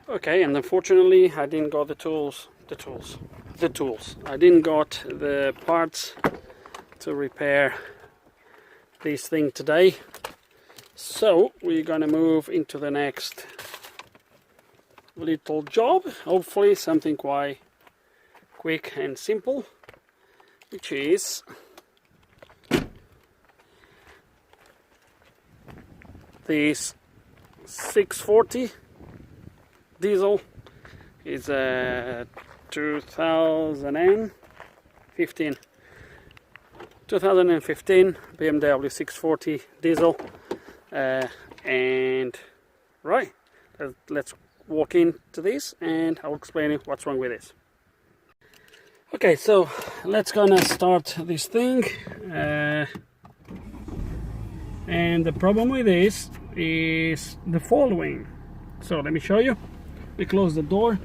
Okay, and unfortunately I didn't got the tools. I didn't got the parts to repair this thing today. So we're gonna move into the next little job. Hopefully something quite quick and simple, which is this 640 diesel. Is a 2015 BMW 640 diesel, and right, let's walk into this and I'll explain you what's wrong with this. Okay, so let's gonna start this thing, and the problem with this is the following. So let me show you. We close the door.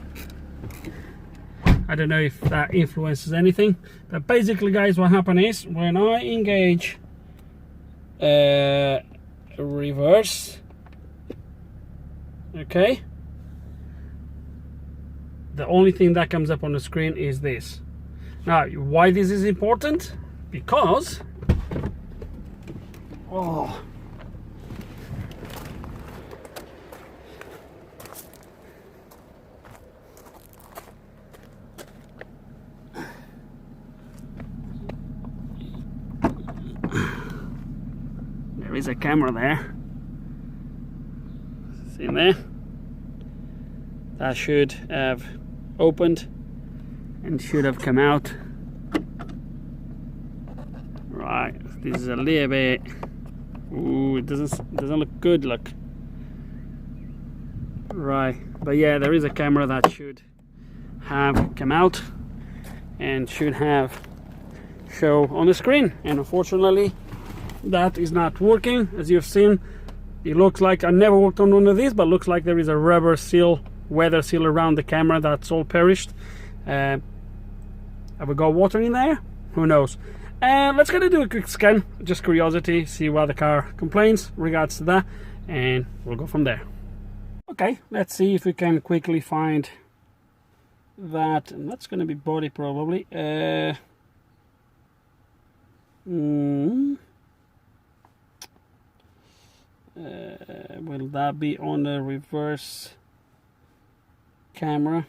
I don't know if that influences anything, but basically guys, what happens is when I engage reverse, okay, the only thing that comes up on the screen is this. Now why this is important? Because there is a camera there. See in there? That should have opened and should have come out. Right, this is a little bit. Ooh, it doesn't look good. Look. Right, but yeah, there is a camera that should have come out and should have show on the screen, and unfortunately that is not working. As you've seen, it looks like, I never worked on one of these, but looks like there is a rubber seal, weather seal around the camera that's all perished. Have we got water in there? Who knows? And let's gonna do a quick scan, just curiosity, see what the car complains regards to that, and we'll go from there. Okay, let's see if we can quickly find that, and that's gonna be body probably. Will that be on the reverse camera?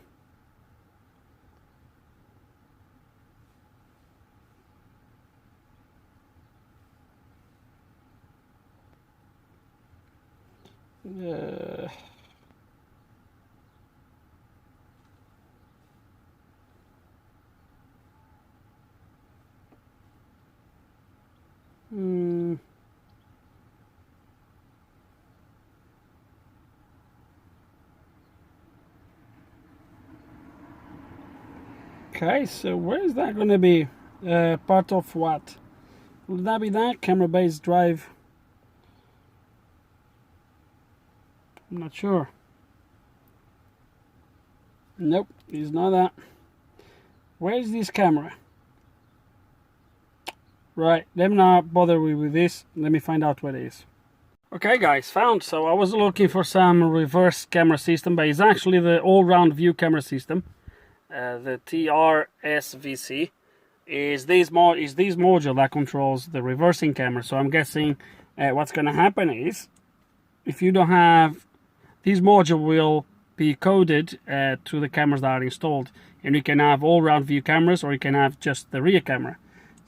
Okay, so where is that going to be? Part of what? Will that be that? Camera-based drive? I'm not sure. Nope, it's not that. Where is this camera? Right, let me not bother with this. Let me find out what it is. Okay guys, found. So I was looking for some reverse camera system, but it's actually the all-round view camera system. The TRSVC is this module that controls the reversing camera. So I'm guessing what's going to happen is, if you don't have this module, will be coded to the cameras that are installed, and you can have all-round view cameras, or you can have just the rear camera.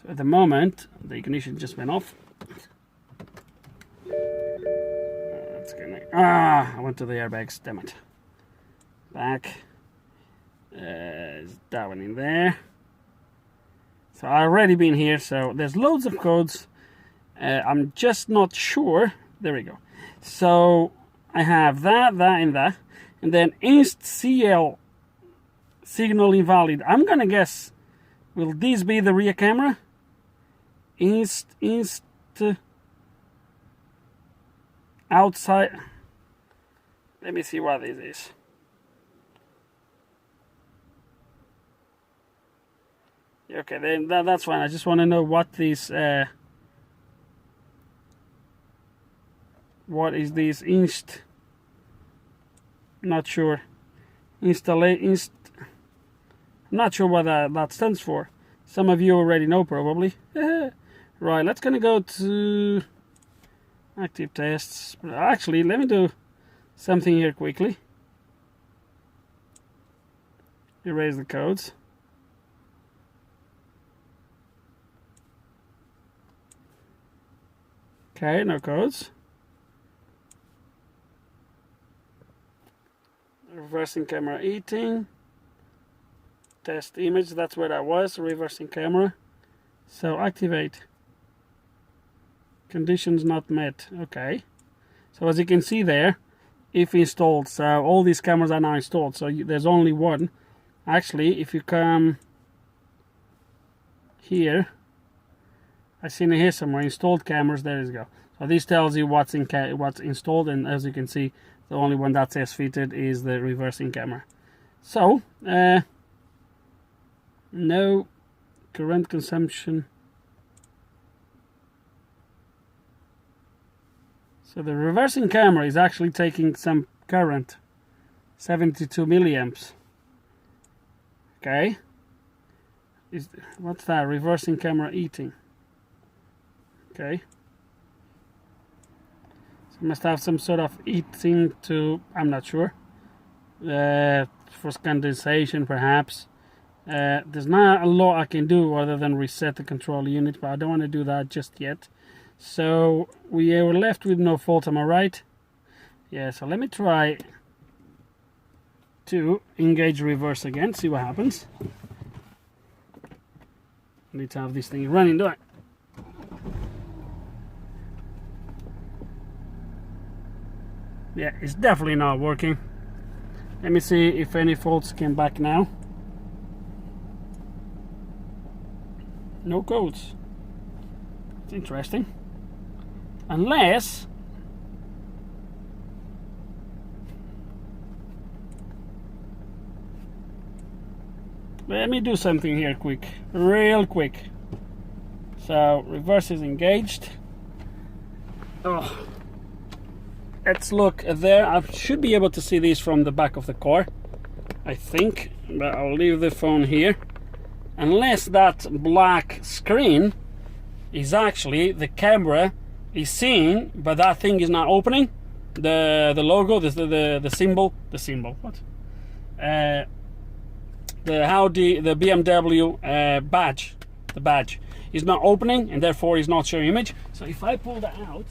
So at the moment, the ignition just went off. I went to the airbags, damn it. Back. That one in there. So I've already been here, so there's loads of codes. I'm just not sure. There we go. So I have that, and that, and then inst CL signal invalid. I'm gonna guess, will this be the rear camera? Inst outside. Let me see what this is. Okay, then that's fine. I just want to know what this what is this inst. Not sure. I'm not sure what that stands for. Some of you already know probably. Right, let's gonna go to active tests. Actually, let me do something here quickly. Erase the codes. Okay, no codes. Reversing camera eating. Test image, that's where that was, reversing camera. So activate. Conditions not met. Okay. So as you can see there, if installed, so all these cameras are now installed, so there's only one. Actually, if you come here, I seen it here somewhere, installed cameras, there you go. So this tells you what's installed, and as you can see, the only one that says fitted is the reversing camera. So, no current consumption. So the reversing camera is actually taking some current, 72 milliamps. Okay. What's that? Reversing camera eating. Okay. So it must have some sort of eating to, I'm not sure. For condensation perhaps. There's not a lot I can do other than reset the control unit, but I don't want to do that just yet. So we were left with no fault, am I right? Yeah, so let me try to engage reverse again, see what happens. I need to have this thing running, do I? Yeah, it's definitely not working. Let me see if any faults came back now. No codes. It's interesting. Unless let me do something here quick, real quick. So reverse is engaged. Oh, let's look there. I should be able to see these from the back of the car, I think, but I'll leave the phone here. Unless that black screen is actually the camera is seeing, but that thing is not opening. The logo, the symbol, what? The Audi, the BMW badge, the badge is not opening, and therefore is not showing image. So if I pull that out,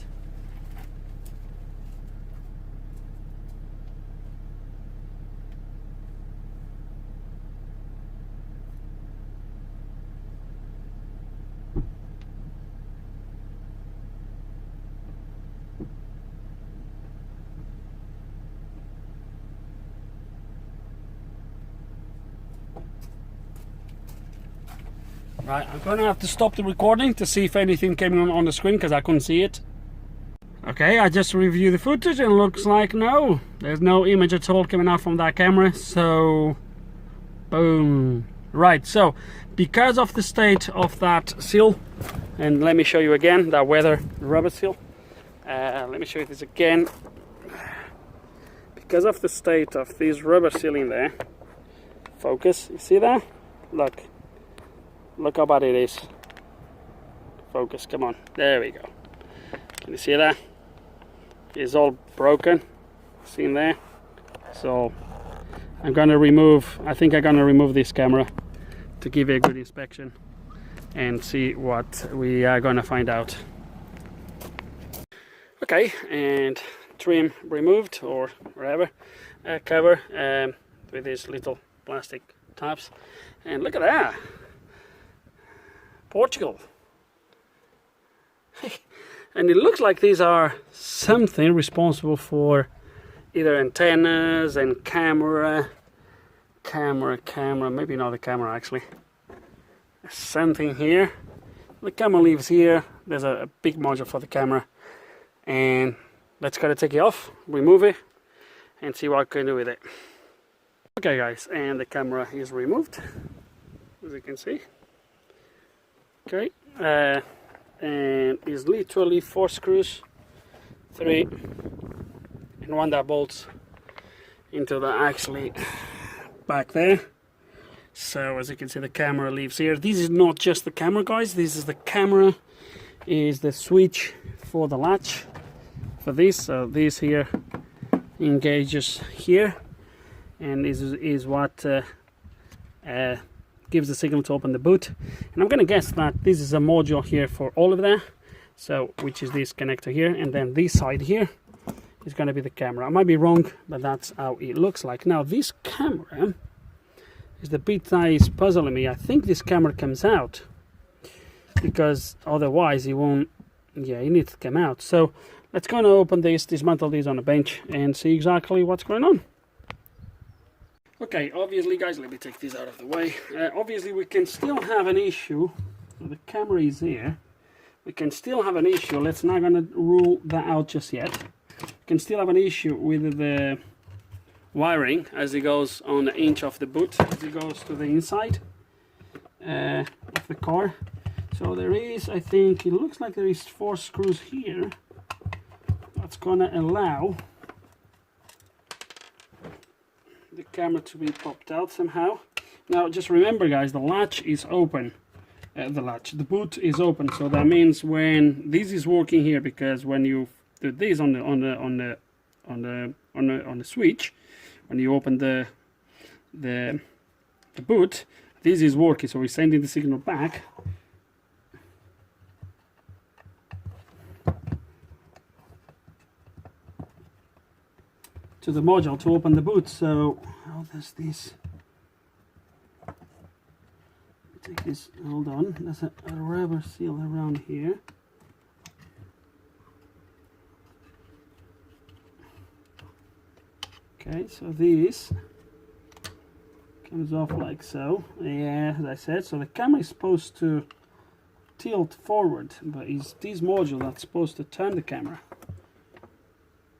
right, I'm going to have to stop the recording to see if anything came on the screen, because I couldn't see it. Okay, I just reviewed the footage and it looks like no, there's no image at all coming out from that camera. So, boom. Right, so because of the state of that seal, and let me show you again that weather rubber seal. Let me show you this again. Because of the state of this rubber seal in there, focus, you see that? Look how bad it is. Focus, come on. There we go. Can you see that? It's all broken. See in there? So I'm gonna remove, I think I'm gonna remove this camera to give it a good inspection and see what we are gonna find out. Okay, and trim removed, or whatever, cover with these little plastic tabs. And look at that. Portugal. And it looks like these are something responsible for either antennas and camera, maybe not the camera actually. Something here. The camera leaves here. There's a big module for the camera. And let's gotta take it off, remove it, and see what I can do with it. Okay guys, and the camera is removed, as you can see. Okay, and it's literally 4 screws, 3 and one that bolts into the actually back there. So as you can see, the camera leaves here. This is not just the camera, guys. This is the camera, is the switch for the latch for this. So this here engages here, and this is what gives the signal to open the boot. And I'm gonna guess that this is a module here for all of that, so which is this connector here, and then this side here is going to be the camera. I might be wrong, but that's how it looks like. Now this camera is the bit that is puzzling me. I think this camera comes out, because otherwise it won't, yeah, it needs to come out. So let's go and open this, dismantle this on a bench, and see exactly what's going on. Okay, obviously guys, let me take this out of the way. Obviously we can still have an issue. So the camera is here. We can still have an issue. Let's not gonna rule that out just yet. We can still have an issue with the wiring as it goes on the inch of the boot, as it goes to the inside of the car. So there is, I think, it looks like there is 4 screws here. That's gonna allow the camera to be popped out somehow. Now just remember guys, the latch is open. The boot is open, so that means when this is working here, because when you do this on the switch, when you open the boot, this is working, so we're sending the signal back to the module to open the boot. So how does this? Take this, hold on, there's a rubber seal around here. Okay, so this comes off like so. Yeah, as I said, so the camera is supposed to tilt forward, but it's this module that's supposed to turn the camera.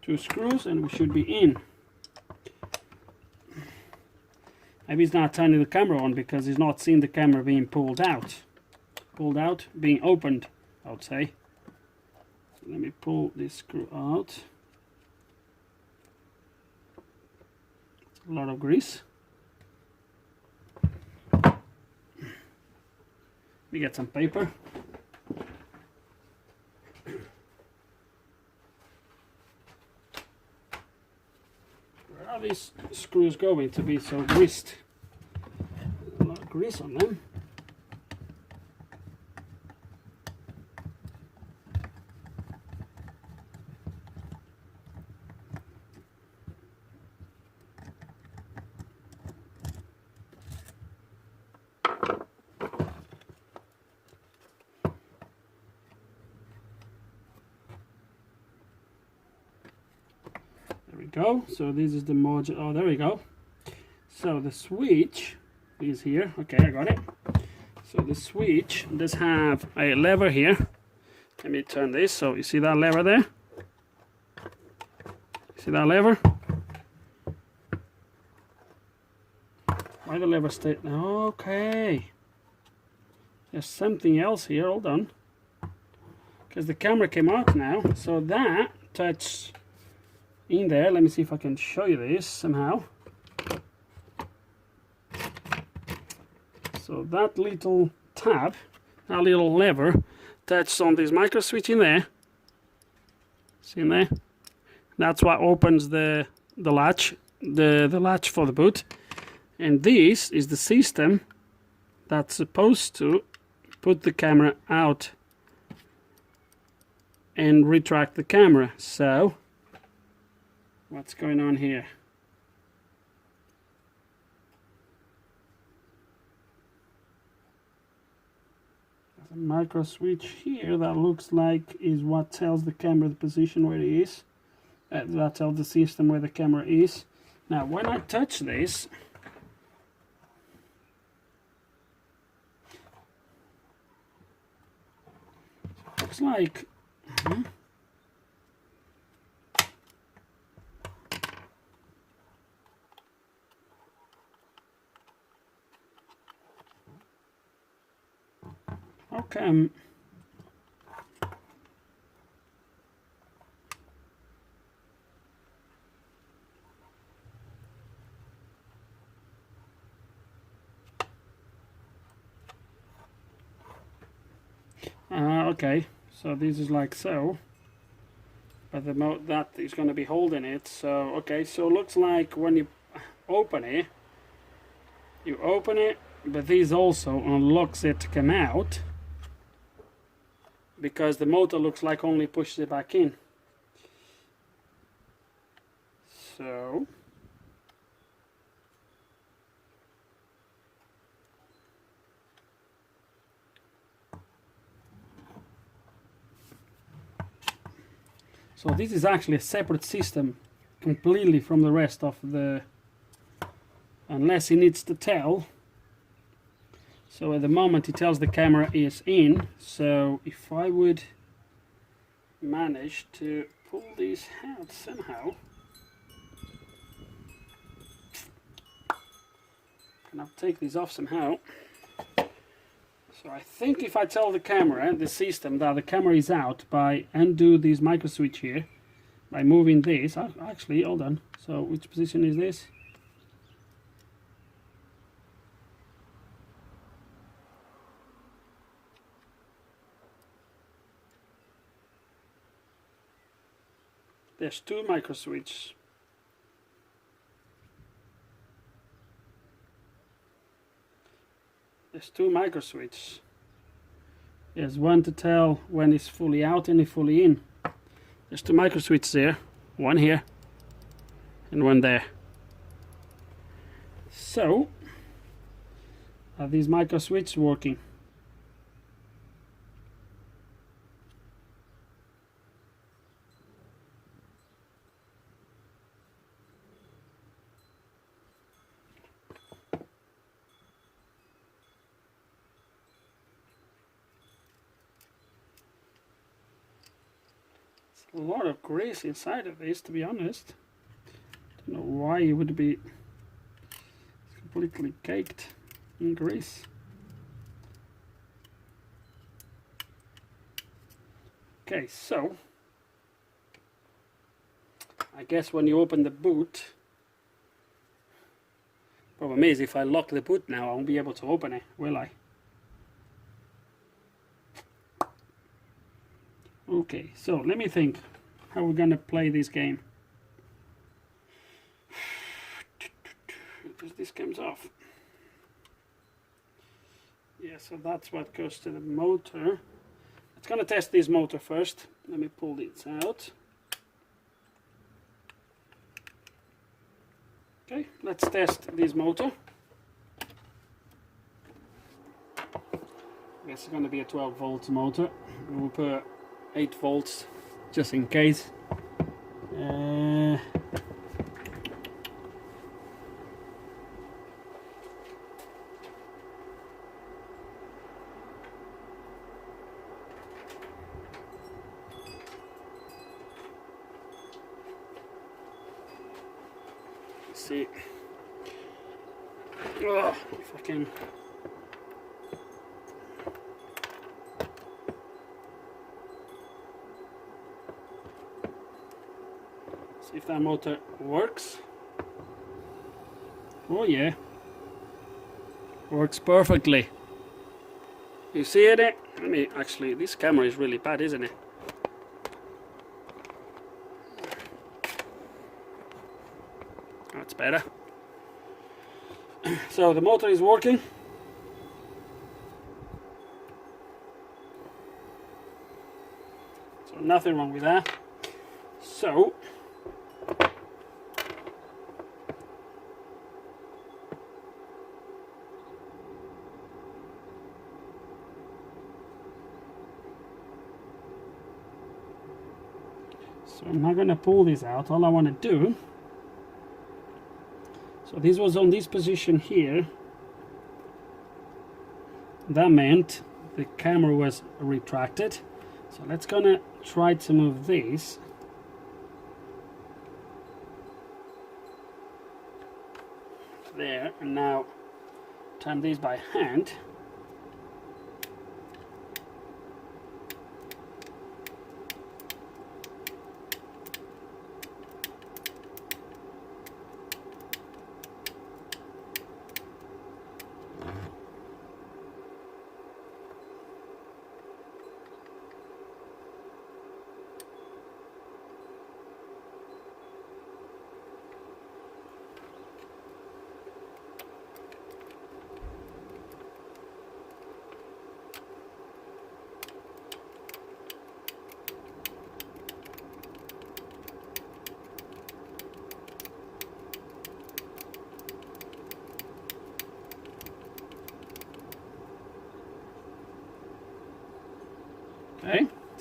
2 screws and we should be in. Maybe it's not turning the camera on because he's not seeing the camera being pulled out. Being opened, I would say. So let me pull this screw out. A lot of grease. Let me get some paper. Where are these screws going to be so greased? A lot of grease on them. Go. So this is the module. Oh, there we go. So the switch is here. Okay, I got it. So the switch does have a lever here. Let me turn this. So you see that lever there? See that lever? Why the lever stay? Okay. There's something else here. Hold on. Because the camera came out now. So that touches in there. Let me see if I can show you this somehow. So that little tab, that little lever, touches on this micro switch in there. See in there? That's what opens the latch, the latch for the boot. And this is the system that's supposed to put the camera out and retract the camera. So what's going on here? There's a micro switch here that looks like is what tells the camera the position where it is. That tells the system where the camera is. Now when I touch this, looks like okay. Okay, so this is like so, but that is going to be holding it. So okay, so looks like when you open it, but this also unlocks it to come out, because the motor looks like only pushes it back in. So this is actually a separate system completely from the rest of the, unless he needs to tell. So at the moment he tells the camera is in. So if I would manage to pull these out somehow, can I take these off somehow? So I think if I tell the camera, the system, that the camera is out by undo this micro switch here, by moving this, actually, hold on, so which position is this? There's two micro switches. There's two micro switches. There's one to tell when it's fully out and it's fully in. There's two micro switches there, one here and one there. So are these micro switches working? A lot of grease inside of this, to be honest. Don't know why it would be completely caked in grease. Okay, so I guess when you open the boot, problem is if I lock the boot now, I won't be able to open it, will I? Okay, so let me think how we're gonna play this game. This comes off. Yeah, so that's what goes to the motor. It's gonna test this motor first. Let me pull this out. Okay, let's test this motor. I guess it's gonna be a 12 volts motor. We'll put 8 volts just in case. Let's see. Oh, if I can. If that motor works. Oh yeah, works perfectly. You see it? Let me actually, this camera is really bad, isn't it? That's better. So the motor is working. So nothing wrong with that. So I'm not going to pull this out. All I want to do, so this was on this position here. That meant the camera was retracted. So let's gonna try to move this. There, and now turn this by hand.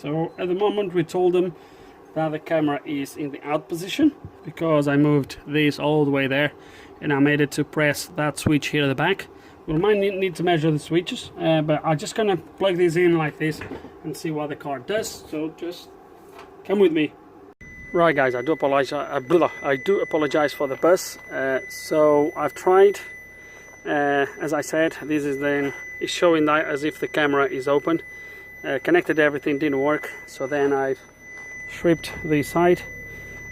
So at the moment we told them that the camera is in the out position because I moved this all the way there and I made it to press that switch here at the back. We might need to measure the switches, but I'm just gonna plug these in like this and see what the car does. So just come with me. Right guys, I do apologize for the buzz. So I've tried, as I said, this is then it's showing that as if the camera is open. Connected everything, didn't work, so then I've stripped the side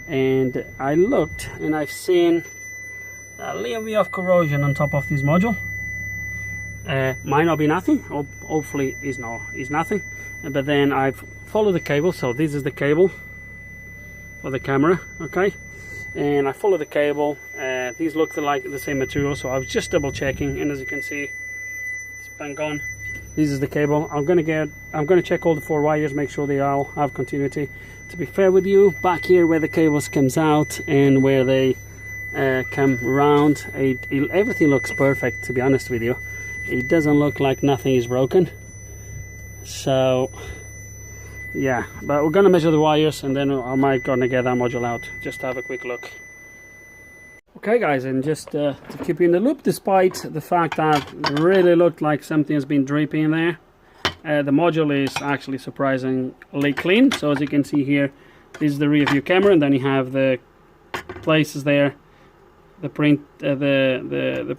and I looked and I've seen a little bit of corrosion on top of this module. Might not be nothing, hopefully is nothing, but then I've followed the cable. So this is the cable for the camera, okay, and I follow the cable. These look like the same material, so I was just double checking, and as you can see, it's bang on. This is the cable. I'm gonna check all the 4 wires, make sure they all have continuity. To be fair with you, back here where the cables comes out and where they come round, everything looks perfect, to be honest with you. It doesn't look like nothing is broken. So yeah, but we're gonna measure the wires and then I might gonna get that module out just to have a quick look. Okay guys, and just to keep you in the loop, despite the fact that it really looked like something has been dripping in there, the module is actually surprisingly clean. So as you can see here, this is the rear view camera, and then you have the places there, the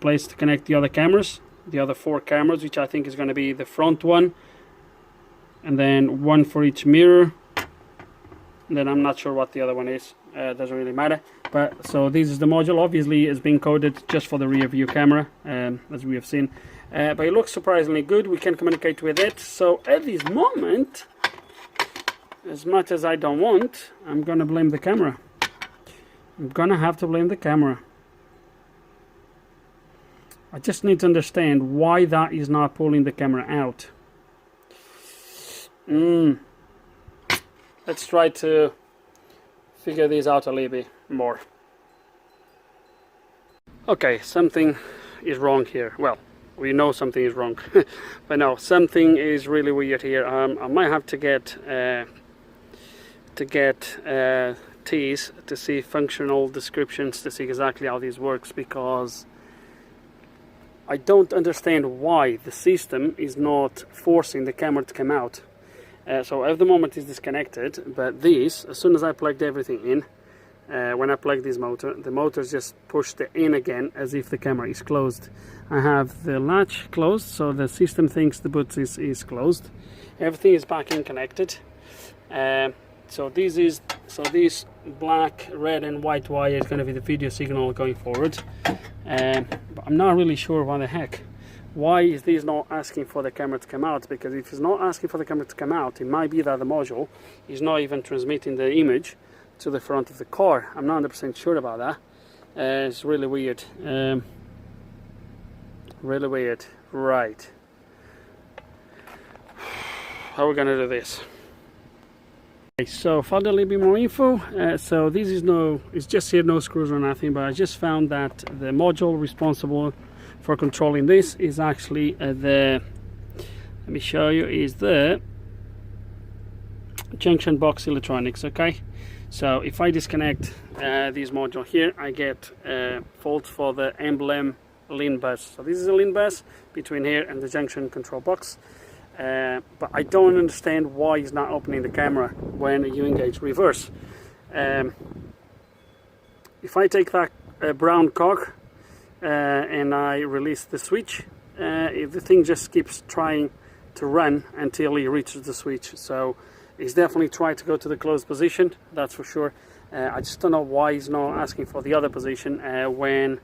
place to connect the other cameras, the other 4 cameras, which I think is going to be the front one, and then one for each mirror, and then I'm not sure what the other one is. Doesn't really matter. But so this is the module. Obviously it's been coded just for the rear view camera, as we have seen, but it looks surprisingly good. We can communicate with it. So at this moment, as much as I don't want, I'm gonna blame the camera. I'm gonna have to blame the camera. I just need to understand why that is not pulling the camera out. Let's try to figure these out a little bit more. Okay, something is wrong here. Well, we know something is wrong, but no, something is really weird here. I might have to get T's to see functional descriptions to see exactly how this works, because I don't understand why the system is not forcing the camera to come out. So at the moment it's disconnected, but this, as soon as I plugged everything in, when I plug this motor, the motor's just pushed in again as if the camera is closed. I have the latch closed, so the system thinks the boot is closed. Everything is back in connected. So this black, red and white wire is going to be the video signal going forward. But I'm not really sure why the heck. Why is this not asking for the camera to come out? Because if it's not asking for the camera to come out, it might be that the module is not even transmitting the image to the front of the car. I'm not 100% sure about that. It's really weird. Really weird. Right. How are we gonna do this? Okay, so found a little bit more info. So this is it's just here, no screws or nothing, but I just found that the module responsible for controlling this is actually let me show you, is the junction box electronics. Okay, so if I disconnect this module here, I get fault for the emblem LIN bus. So this is a LIN bus between here and the junction control box, but I don't understand why it's not opening the camera when you engage reverse. If I take that brown cog and I release the switch, the thing just keeps trying to run until it reaches the switch. So it's definitely trying to go to the closed position, that's for sure. I just don't know why he's not asking for the other position when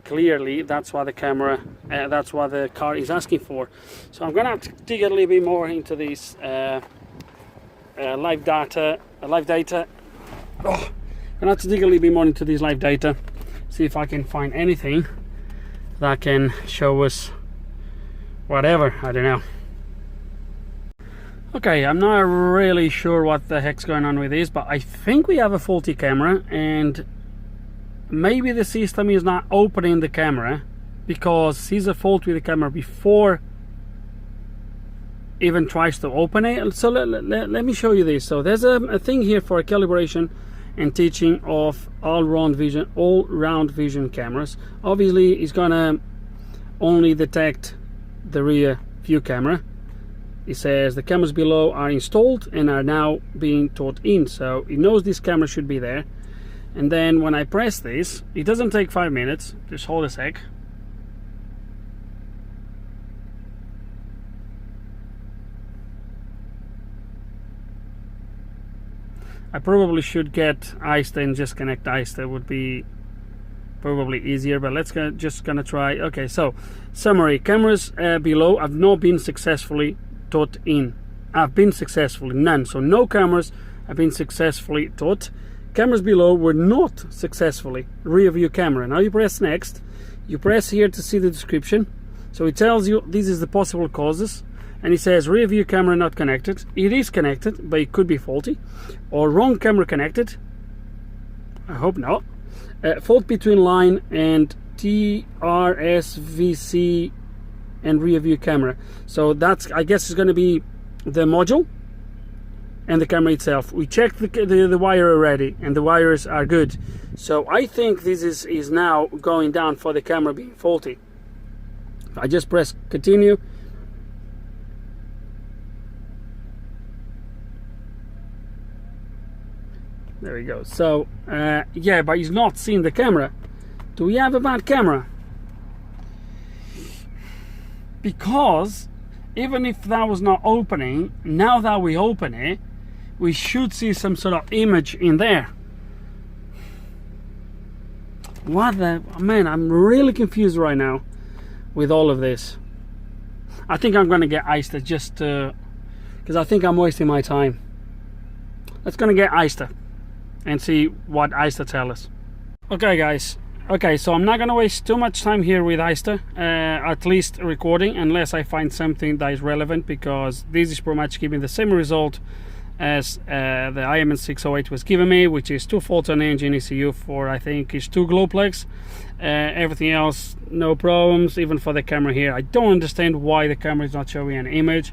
clearly that's what the camera, that's what the car is asking for. So I'm gonna have to dig a little bit more into this live data. Oh, I'm gonna have to dig a little bit more into this live data, see if I can find anything that can show us whatever, I don't know. Okay, I'm not really sure what the heck's going on with this, but I think we have a faulty camera, and maybe the system is not opening the camera because sees a fault with the camera before even tries to open it. So let me show you this. So there's a thing here for calibration and teaching of all-round vision cameras. Obviously it's gonna only detect the rear view camera. It says the cameras below are installed and are now being taught in, so it knows this camera should be there. And then when I press this, it doesn't take 5 minutes. Just hold a sec. I probably should get Eyster and just connect Eyster, would be probably easier, but let's just gonna try. Okay, so summary: cameras below have not been successfully taught in. Have been successfully, none. So no cameras have been successfully taught. Cameras below were not successfully. Rear view camera. Now you press next. You press here to see the description. So it tells you this is the possible causes, and it says rear view camera not connected. It is connected, but it could be faulty, or wrong camera connected. I hope not. Fault between line and TRSVC and rear view camera. So that's, I guess, is going to be the module and the camera itself. We checked the wire already, and the wires are good. So I think this is now going down for the camera being faulty. I just press continue. There we go. So yeah, but he's not seeing the camera. Do we have a bad camera? Because even if that was not opening, now that we open it, we should see some sort of image in there. What the man, I'm really confused right now with all of this. I think I'm gonna get Eyster just because I think I'm wasting my time. Let's gonna get Eyster and see what Eyster tells us. Okay guys, okay, so I'm not gonna waste too much time here with Eyster, at least recording, unless I find something that is relevant, because this is pretty much giving the same result as the IM608 was giving me, which is 2 faults on engine ECU for, I think, is 2 glow plugs. Everything else, no problems, even for the camera here. I don't understand why the camera is not showing an image.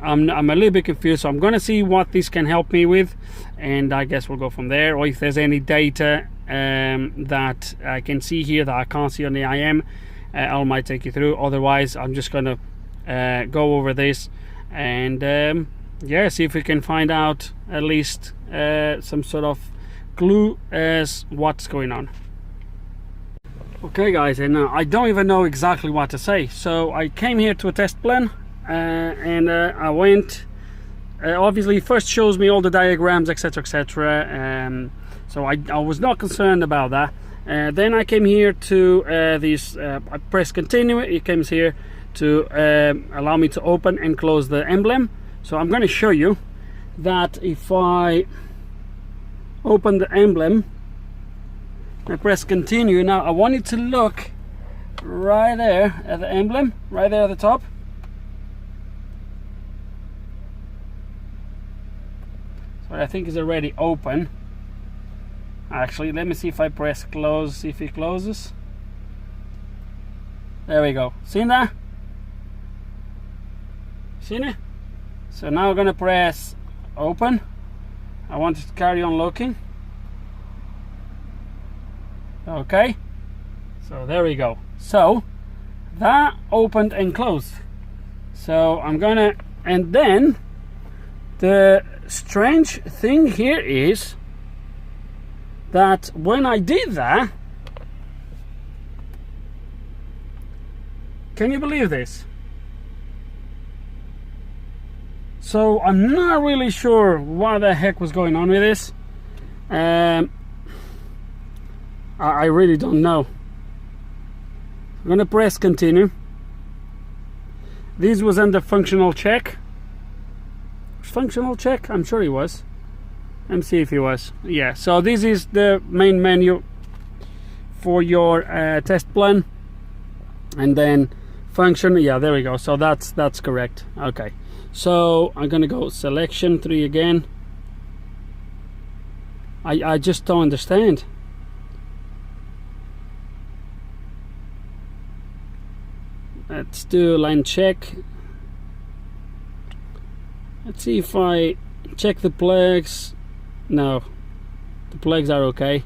I'm a little bit confused, so I'm gonna see what this can help me with, and I guess we'll go from there. Or if there's any data that I can see here that I can't see on the IM, I might take you through. Otherwise, I'm just gonna go over this and yeah, see if we can find out at least some sort of clue as what's going on. Okay guys, and I don't even know exactly what to say. So I came here to a test plan, and I went, obviously first shows me all the diagrams, etc, etc, so I was not concerned about that. Then I came here to this, I press continue. It comes here to allow me to open and close the emblem. So I'm going to show you that if I open the emblem, I press continue. Now I want you to look right there at the emblem, right there at the top. So I think it's already open. Actually, let me see if I press close, see if it closes. There we go. Seen that? Seen it? So now I'm gonna press open. I want it to carry on looking. Okay. So there we go. So that opened and closed. So I'm gonna, and then the strange thing here is that when I did that, can you believe this? So I'm not really sure what the heck was going on with this. I really don't know. I'm gonna press continue. This was under functional check. Functional check? I'm sure it was. Let me see if it was. Yeah, so this is the main menu for your test plan, and then function. Yeah, there we go. So that's correct. Okay, so I'm gonna go selection 3 again. I just don't understand. Let's do line check. Let's see if I check the plugs. No, the plugs are okay.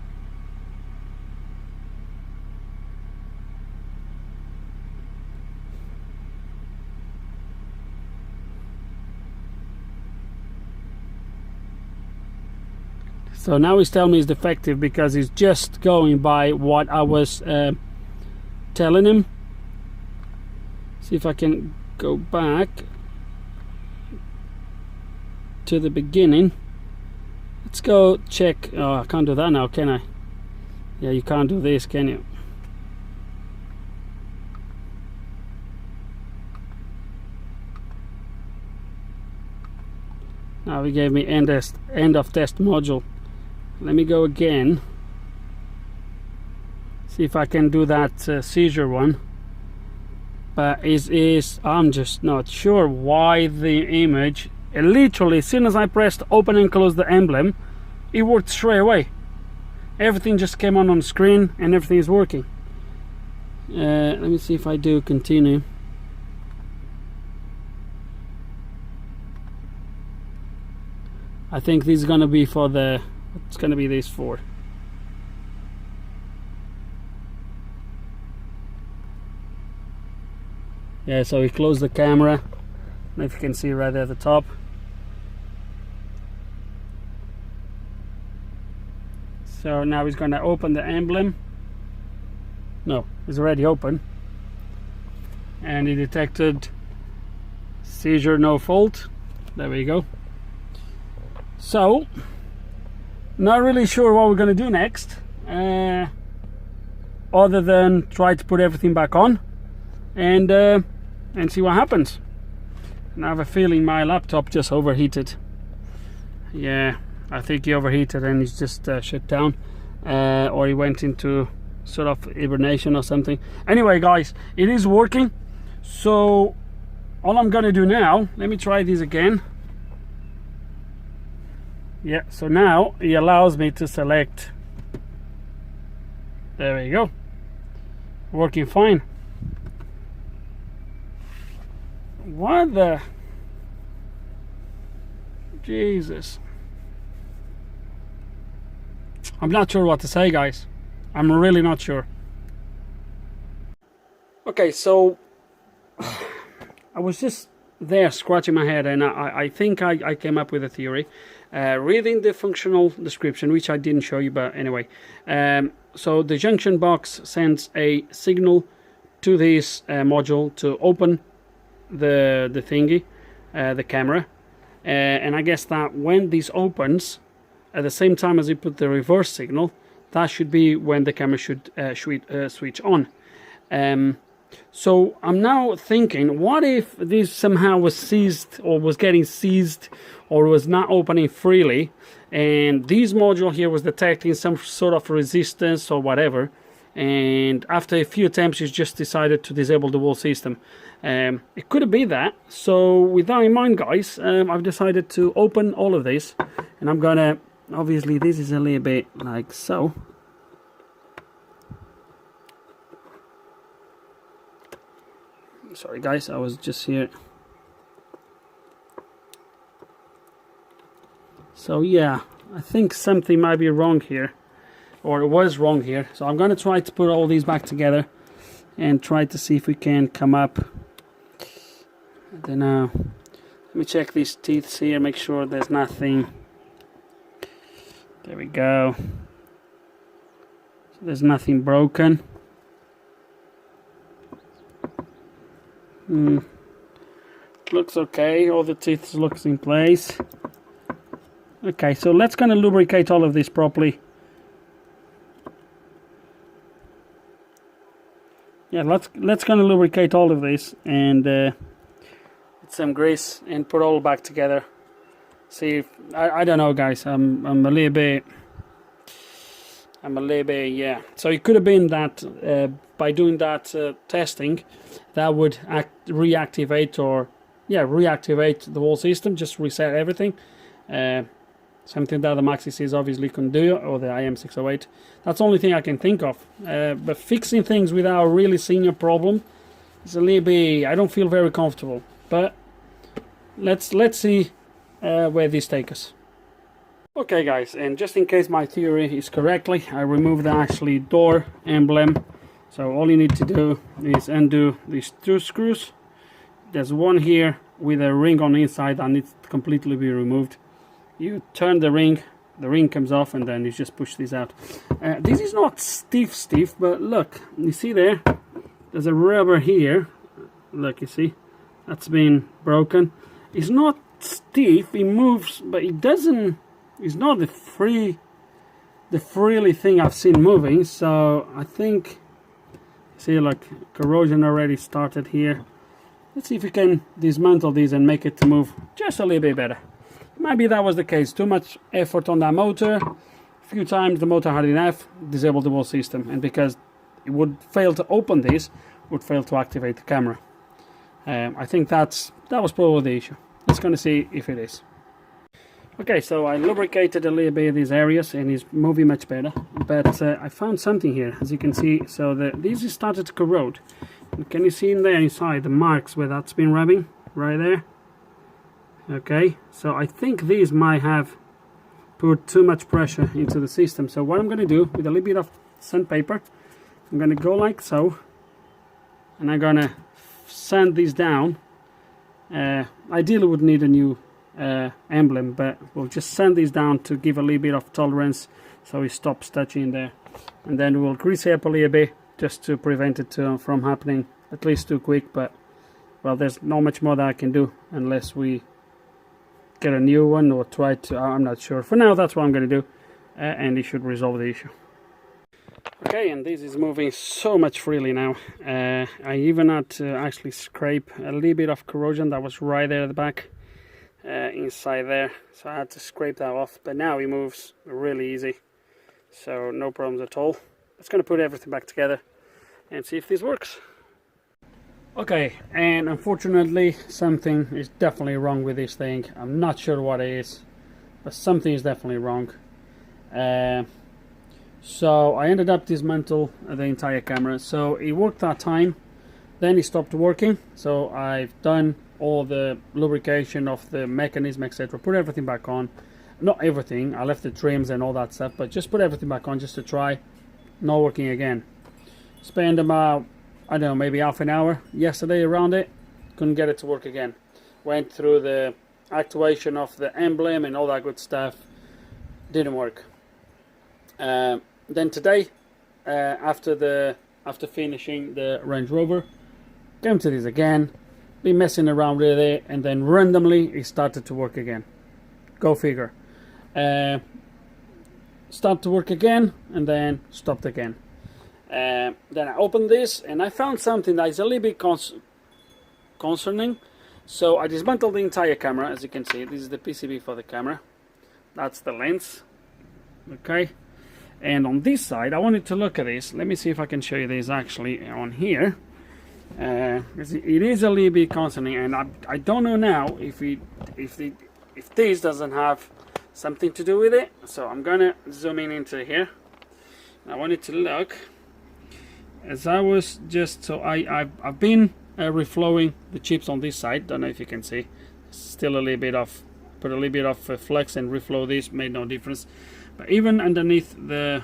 So now he's telling me it's defective because he's just going by what I was telling him. See if I can go back to the beginning. Let's go check. Oh, I can't do that now, can I? Yeah, you can't do this, can you? Now he gave me end of test module. Let me go again. See if I can do that seizure one. But I'm just not sure why the image, literally as soon as I pressed open and close the emblem, it worked straight away. Everything just came on the screen and everything is working. Let me see if I do continue. I think this is gonna be for the, it's gonna be this for. Yeah, so we close the camera. I don't know if you can see right there at the top. So now he's gonna open the emblem. No, it's already open. And he detected seizure no fault. There we go. So, not really sure what we're going to do next, other than try to put everything back on and see what happens. And I have a feeling my laptop just overheated. Yeah, I think he overheated and he's just shut down, or he went into sort of hibernation or something. Anyway, guys, it is working. So all I'm going to do now, let me try this again. Yeah, so now he allows me to select. There we go. Working fine. What the? Jesus. I'm not sure what to say, guys. I'm really not sure. Okay, so I was just there scratching my head, and I think I came up with a theory. Reading the functional description, which I didn't show you, but anyway. So the junction box sends a signal to this module to open the thingy, the camera. And I guess that when this opens, at the same time as you put the reverse signal, that should be when the camera should switch on. So I'm now thinking, what if this somehow was seized or was getting seized or was not opening freely, and this module here was detecting some sort of resistance or whatever, and after a few attempts you just decided to disable the whole system. It could have been that. So with that in mind, guys, I've decided to open all of this, and I'm gonna, obviously this is a little bit like so. Sorry guys, I was just here. So yeah, I think something might be wrong here, or it was wrong here. So I'm gonna try to put all these back together and try to see if we can come up. I don't know. Let me check these teeth here, make sure there's nothing. There we go. So there's nothing broken. Looks okay, all the teeth looks in place. Okay, so let's kind of lubricate all of this properly. Yeah, let's kind of lubricate all of this and with some grease and put all back together. See if, I don't know, guys. I'm a little bit, yeah. So it could have been that by doing that testing, that would reactivate the whole system, just reset everything. Something that the Maxi Series obviously can do, or the IM608. That's the only thing I can think of. But fixing things without really seeing a problem is a little bit, I don't feel very comfortable. But let's see where these take us. Okay guys, and just in case my theory is correctly, I removed the actually door emblem. So all you need to do is undo these 2 screws. There's one here with a ring on the inside that needs to completely be removed. You turn the ring comes off, and then you just push this out. This is not stiff, but look, you see there's a rubber here. Look, you see, that's been broken. It's not stiff, it moves, but it doesn't. It's not the freely thing I've seen moving. So I think, see, look, corrosion already started here. Let's see if we can dismantle these and make it to move just a little bit better. Maybe that was the case. Too much effort on that motor. A few times the motor had enough, disabled the whole system, and because it would fail to open this, would fail to activate the camera. I think that was probably the issue. Let's going to see if it is. Okay, so I lubricated a little bit of these areas and it's moving much better. But I found something here, as you can see. So these started to corrode. And can you see in there inside the marks where that's been rubbing? Right there. Okay, so I think these might have put too much pressure into the system. So what I'm going to do with a little bit of sandpaper, I'm going to go like so, and I'm going to sand these down. Ideally would need a new emblem, but we'll just sand these down to give a little bit of tolerance so it stops touching there, and then we'll grease it up a little bit just to prevent it from happening at least too quick. But well, there's not much more that I can do unless we get a new one or try to. I'm not sure. For now, that's what I'm going to do, and it should resolve the issue. Okay, and this is moving so much freely now. I even had to actually scrape a little bit of corrosion that was right there at the back, inside there. So I had to scrape that off, but now it moves really easy. So no problems at all. Let's going to put everything back together and see if this works. Okay, and unfortunately something is definitely wrong with this thing. I'm not sure what it is, but something is definitely wrong. So I ended up dismantling the entire camera. So it worked that time, then it stopped working. So I've done all the lubrication of the mechanism, etc. Put everything back on. Not everything, I left the trims and all that stuff, but just put everything back on just to try. Not working again. Spent about, I don't know, maybe half an hour yesterday around it. Couldn't get it to work again. Went through the actuation of the emblem and all that good stuff. Didn't work. Then today, after finishing the Range Rover, came to this again. Been messing around with it, and then randomly it started to work again. Go figure. Start to work again, and then stopped again. Then I opened this and I found something that is a little bit concerning. So I dismantled the entire camera. As you can see, this is the PCB for the camera. That's the lens. Okay, and on this side I wanted to look at this. Let me see if I can show you this actually on here. It is a little bit concerning, and I don't know now if this doesn't have something to do with it. So I'm gonna zoom in into here. I wanted to look. As I was just, so I've been reflowing the chips on this side. Don't know if you can see. Still a little bit of, put a little bit of flex and reflow this, made no difference. But even underneath the,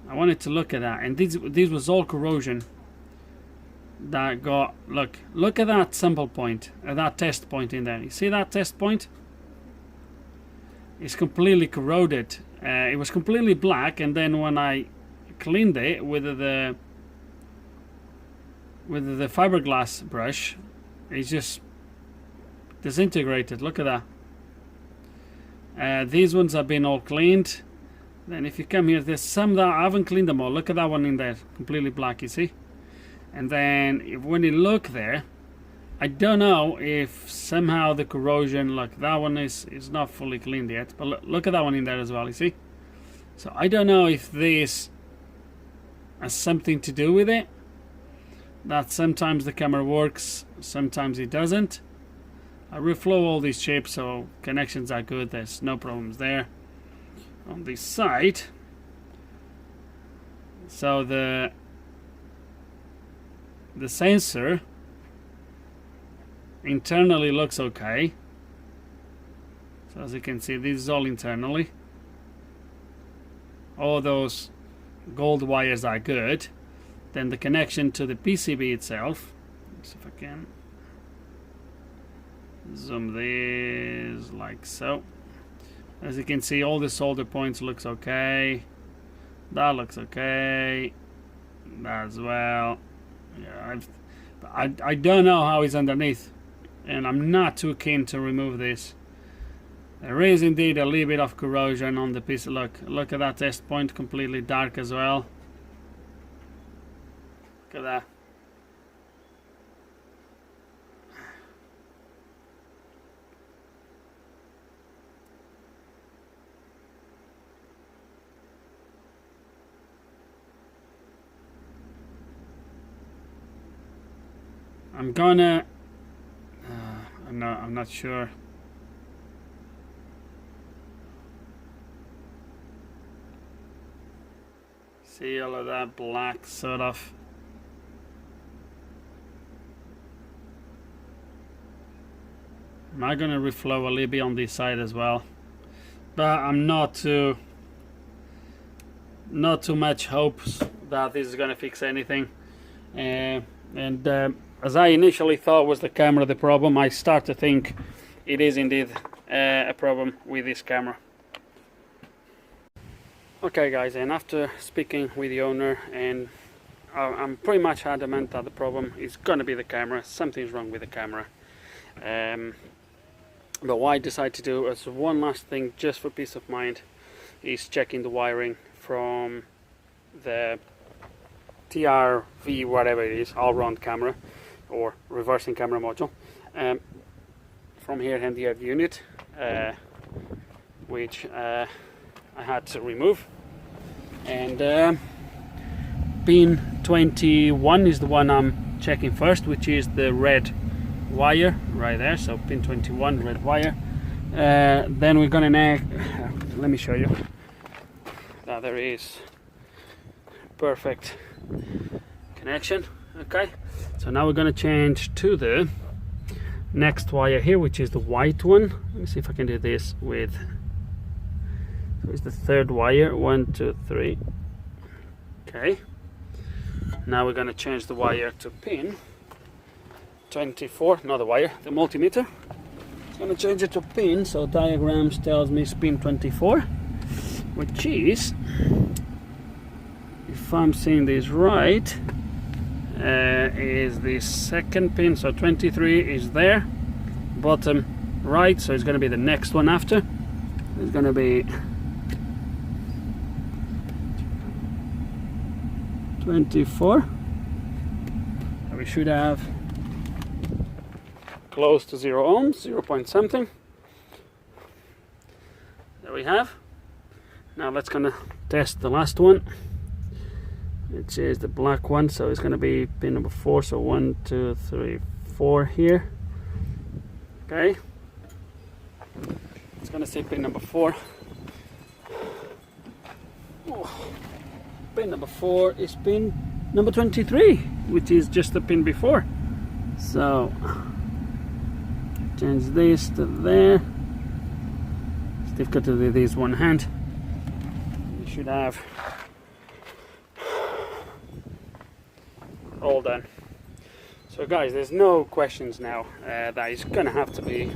I wanted to look at that, and this was all corrosion that got, look at that sample point, that test point in there. You see that test point? It's completely corroded. It was completely black, and then when I cleaned it with the fiberglass brush, it's just disintegrated. Look at that. These ones have been all cleaned. Then if you come here, there's some that I haven't cleaned them all. Look at that one in there, completely black, you see. And then when you look there, I don't know if somehow the corrosion, like that one is not fully cleaned yet, but look at that one in there as well, you see. So I don't know if this has something to do with it, that sometimes the camera works, sometimes it doesn't. I reflow all these chips, so connections are good, there's no problems there. On this side, so the sensor internally looks okay. So as you can see, this is all internally. All those gold wires are good. Then the connection to the PCB itself. Let's see if I can zoom this like so. As you can see, all the solder points looks okay. That looks okay. That as well. Yeah, I don't know how it's underneath, and I'm not too keen to remove this. There is indeed a little bit of corrosion on the piece. Look at that test point, completely dark as well. Look at that. I'm gonna I'm not sure. See all of that black sort of. Am I gonna reflow a little bit on this side as well? But I'm not too much hopes that this is gonna fix anything. As I initially thought was the camera the problem, I start to think it is indeed a problem with this camera. Okay guys, and after speaking with the owner, and I'm pretty much adamant that the problem is gonna be the camera. Something's wrong with the camera. But what I decided to do as one last thing, just for peace of mind, is checking the wiring from the TRV, whatever it is, all-round camera or reversing camera module, from here and the other unit, which I had to remove. And pin 21 is the one I'm checking first, which is the red wire right there. So pin 21, red wire. Then we're gonna let me show you that there is perfect connection. Okay, so now we're gonna change to the next wire here, which is the white one. Let me see if I can do this with, so it's the third wire, 1, 2, 3. Okay, now we're gonna change the wire to pin 24, not the wire, the multimeter. It's gonna change it to pin, so diagrams tells me it's pin 24, which is, if I'm seeing this right, is the second pin. So 23 is there, bottom right, so it's going to be the next one after. It's going to be 24. So we should have close to 0 ohms, 0 point something. There we have. Now let's gonna test the last one, which is the black one. So it's going to be pin number 4, so 1, 2, 3, 4 here. Okay, it's going to say pin number 4. Oh. Pin number 4 is pin number 23, which is just the pin before. So change this to there. It's difficult to do this one hand. You should have all done. So guys, there's no questions now that it's gonna have to be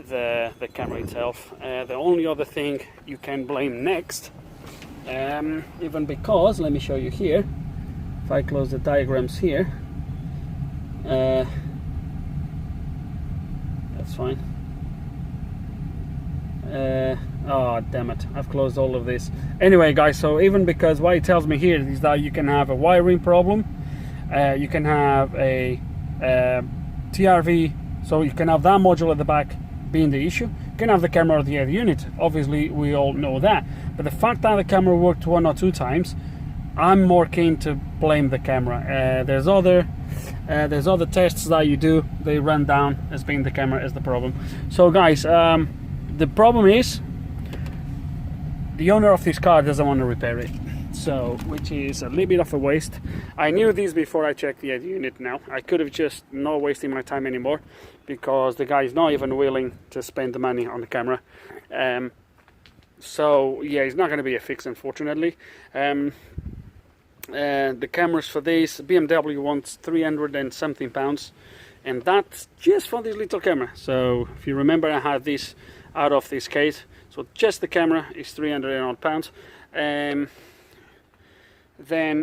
the camera itself. The only other thing you can blame next, even because, let me show you here, if I close the diagrams here, that's fine. Oh damn it, I've closed all of this. Anyway guys, so even because what it tells me here is that you can have a wiring problem, you can have a TRV, so you can have that module at the back being the issue. You can have the camera or the other unit, obviously we all know that, but the fact that the camera worked 1 or 2 times, I'm more keen to blame the camera. There's other tests that you do, they run down as being the camera as the problem. So guys, the problem is the owner of this car doesn't want to repair it. so which is a little bit of a waste. I knew this before I checked the unit. Now I could have just not wasting my time anymore, because the guy is not even willing to spend the money on the camera. So yeah, it's not going to be a fix, unfortunately. The cameras for this, BMW wants 300 and something pounds, and that's just for this little camera. So if you remember, I had this out of this case, so just the camera is 300 and odd pounds. Then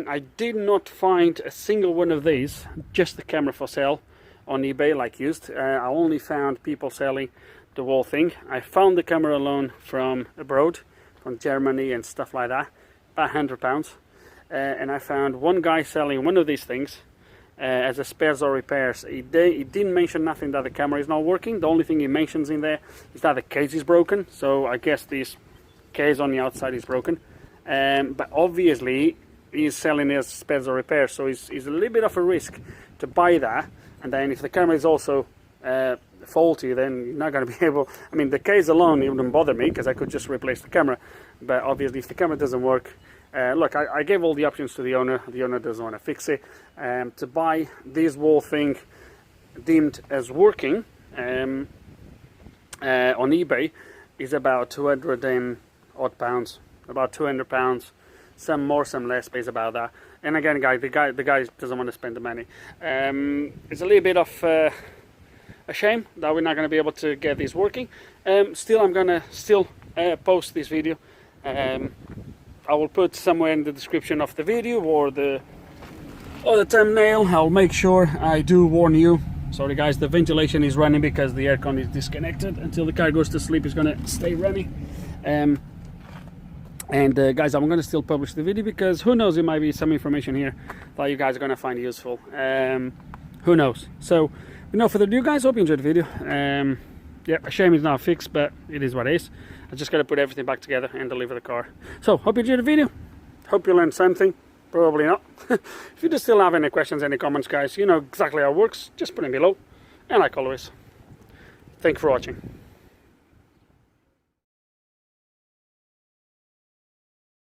I did not find a single one of these, just the camera, for sale on eBay like used. I only found people selling the whole thing. I found the camera alone from abroad, from Germany and stuff like that, about £100. And I found one guy selling one of these things as a spares or repairs. He didn't mention nothing that the camera is not working. The only thing he mentions in there is that the case is broken. So I guess this case on the outside is broken. But obviously he's selling as spares or repairs, so it's a little bit of a risk to buy that. And then if the camera is also faulty, then you're not going to be able, I mean, the case alone, it wouldn't bother me because I could just replace the camera. But obviously if the camera doesn't work, look, I gave all the options to the owner doesn't want to fix it. To buy this whole thing deemed as working on eBay is about 200 and odd pounds, about £200, some more, some less, but it's about that. And again, the guy doesn't want to spend the money. It's a little bit of a shame that we're not going to be able to get this working. Still, I'm gonna post this video. I will put somewhere in the description of the video or the thumbnail. I'll make sure I do warn you. Sorry guys, the ventilation is running because the aircon is disconnected. Until the car goes to sleep, it's gonna stay running. Guys, I'm gonna still publish the video because who knows, there might be some information here that you guys are gonna find useful. Who knows? So, without further ado, guys, hope you enjoyed the video. Yeah, a shame it's not fixed, but it is what it is. I just got to put everything back together and deliver the car. So, hope you enjoyed the video. Hope you learned something. Probably not. If you do still have any questions, any comments, guys, you know exactly how it works. Just put them below. And like always, thank you for watching.